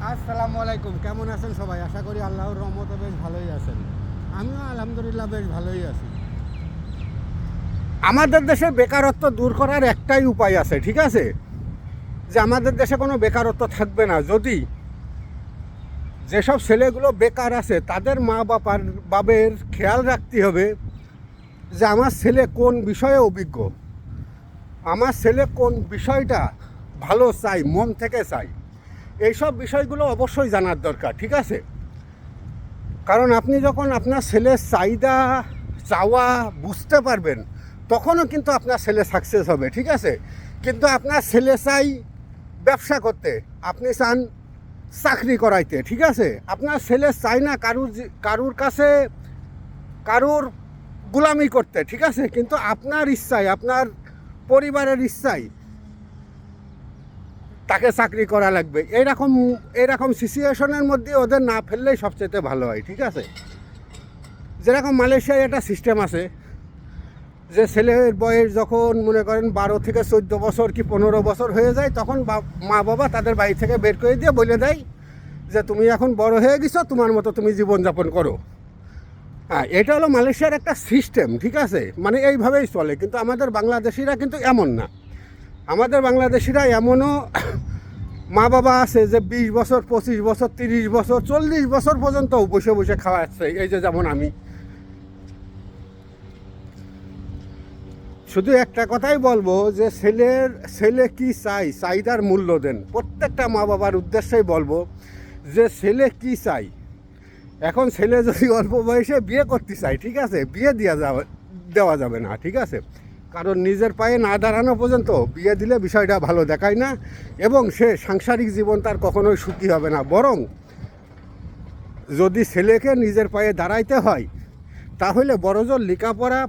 আসসালামু আলাইকুম। কেমন আছেন সবাই? আশা করি আল্লাহর রহমতে বেশ ভালোই আছেন। আমিও আলহামদুলিল্লাহ বেশ ভালোই আছি। আমাদের দেশে বেকারত্ব দূর করার একটাই উপায় আছে, ঠিক আছে? যে আমাদের দেশে কোনো বেকারত্ব থাকবে না যদি যেসব ছেলেগুলো বেকার আছে তাদের মা বাবের খেয়াল রাখতে হবে যে আমার ছেলে কোন বিষয়ে অভিজ্ঞ, আমার ছেলে কোন বিষয়টা ভালো চাই, মন থেকে চাই। এইসব বিষয়গুলো অবশ্যই জানার দরকার, ঠিক আছে? কারণ আপনি যখন আপনার ছেলের চাহিদা চাওয়া বুঝতে পারবেন তখনও কিন্তু আপনার ছেলে সাকসেস হবে, ঠিক আছে? কিন্তু আপনার ছেলে চাই ব্যবসা করতে, আপনি চান চাকরি করাইতে, ঠিক আছে? আপনার ছেলে চাই না কারুর কাছে কারুর গোলামি করতে, ঠিক আছে? কিন্তু আপনার ইচ্ছাই, আপনার পরিবারের ইচ্ছাই তাকে চাকরি করা লাগবে। এইরকম সিচুয়েশনের মধ্যে ওদের না ফেললেই সবচেয়ে ভালো হয়, ঠিক আছে? যেরকম মালয়েশিয়ায় একটা সিস্টেম আছে যে ছেলের বয়স যখন মনে করেন 12 থেকে 14 বছর কি 15 বছর হয়ে যায় তখন মা বাবা তাদের বাড়ি থেকে বের করে দিয়ে বলে দেয় যে তুমি এখন বড় হয়ে গেছো, তোমার মতো তুমি জীবনযাপন করো। হ্যাঁ, এটা হলো মালয়েশিয়ার একটা সিস্টেম, ঠিক আছে? মানে এইভাবেই চলে। কিন্তু আমাদের বাংলাদেশিরা কিন্তু এমন না। আমাদের বাংলাদেশিরা এমনও মা বাবা আছে যে 20 বছর, 25 বছর, 30 বছর, 40 বছর পর্যন্ত বসে বসে খাওয়াচ্ছে। এই যে যেমন আমি, শুধু একটা কথাই বলবো যে ছেলে কি চাহিদার মূল্য দেন। প্রত্যেকটা মা বাবার উদ্দেশ্যেই বলবো যে ছেলে কি চাই। এখন ছেলে যদি অল্প বয়সে বিয়ে করতে চায়, ঠিক আছে, বিয়ে দেওয়া যাবে না, ঠিক আছে? কারণ নিজের পায়ে না দাঁড়ানো পর্যন্ত বিয়ে দিলে বিষয়টা ভালো দেখায় না এবং সে সাংসারিক জীবন তার কখনোই সুখী হবে না। বরং যদি ছেলেকে নিজের পায়ে দাঁড়াইতে হয় তাহলে বড়জোর লেখাপড়া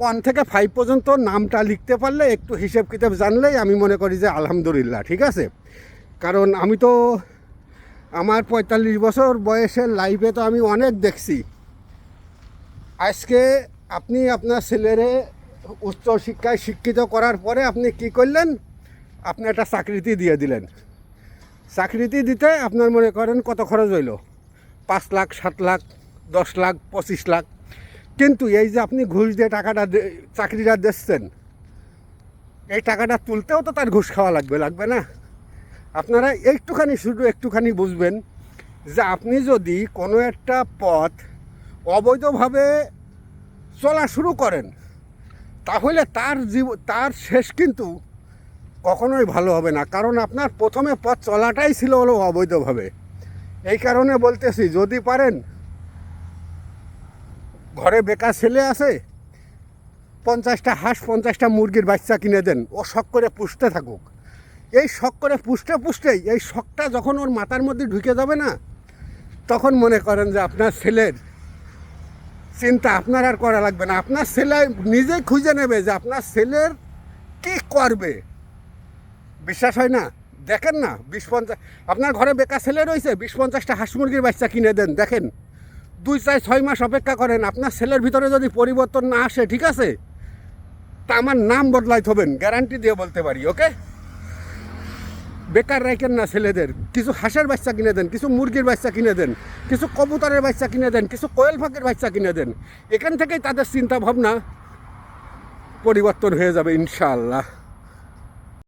1 থেকে 5 পর্যন্ত নামটা লিখতে পারলে, একটু হিসেব কিতাব জানলেই আমি মনে করি যে আলহামদুলিল্লাহ, ঠিক আছে? কারণ আমি তো আমার 45 বছর বয়সের লাইফে তো আমি অনেক দেখছি। আজকে আপনি আপনার ছেলেরে উচ্চ শিক্ষায় শিক্ষিত করার পরে আপনি কি করলেন? আপনি একটা চাকরিতে দিয়ে দিলেন। চাকরিতে দিতে আপনার মনে করেন কত খরচ হইল? 5 লাখ, 7 লাখ, 10 লাখ, 25 লাখ। কিন্তু এই যে আপনি ঘুষ দিয়ে চাকরিটা দিচ্ছেন, এই টাকাটা তুলতেও তো তার ঘুষ খাওয়া লাগবে না? আপনারা শুধু একটুখানি বুঝবেন যে আপনি যদি কোনো একটা পথ অবৈধভাবে চলা শুরু করেন তাহলে তার শেষ কিন্তু কখনোই ভালো হবে না। কারণ আপনার প্রথমে পথ চলাটাই ছিল হলো অবৈধভাবে। এই কারণে বলতেছি, যদি পারেন ঘরে বেকার ছেলে আছে, 50টা হাঁস, 50টা মুরগির বাচ্চা কিনে দেন, ও শখ করে পুষতে থাকুক। এই শখ করে পুষতেই এই শখটা যখন ওর মাথার মধ্যে ঢুকে যাবে না, তখন মনে করেন যে আপনার ছেলের চিন্তা আপনার আর করা লাগবে না। আপনার ছেলে নিজেই খুঁজে নেবে যে আপনার ছেলের কী করবে। বিশ্বাস হয় না? দেখেন না, 20-50 আপনার ঘরে বেকার ছেলে রয়েছে, 20-50টা হাঁস মুরগির বাচ্চা কিনে দেন, দেখেন 2-4-6 মাস অপেক্ষা করেন। আপনার ছেলের ভিতরে যদি পরিবর্তন না আসে, ঠিক আছে, তা আমার নাম বদলাইতে হবেন, গ্যারান্টি দিয়ে বলতে পারি। ওকে? বেকার রাখেন না ছেলেদের। কিছু হাঁসের বাচ্চা কিনে দেন, কিছু মুরগির বাচ্চা কিনে দেন, কিছু কবুতরের বাচ্চা কিনে দেন, কিছু কোয়েল পাখির বাচ্চা কিনে দেন। এখান থেকেই তাদের চিন্তা ভাবনা পরিবর্তন হয়ে যাবে ইনশাআল্লাহ।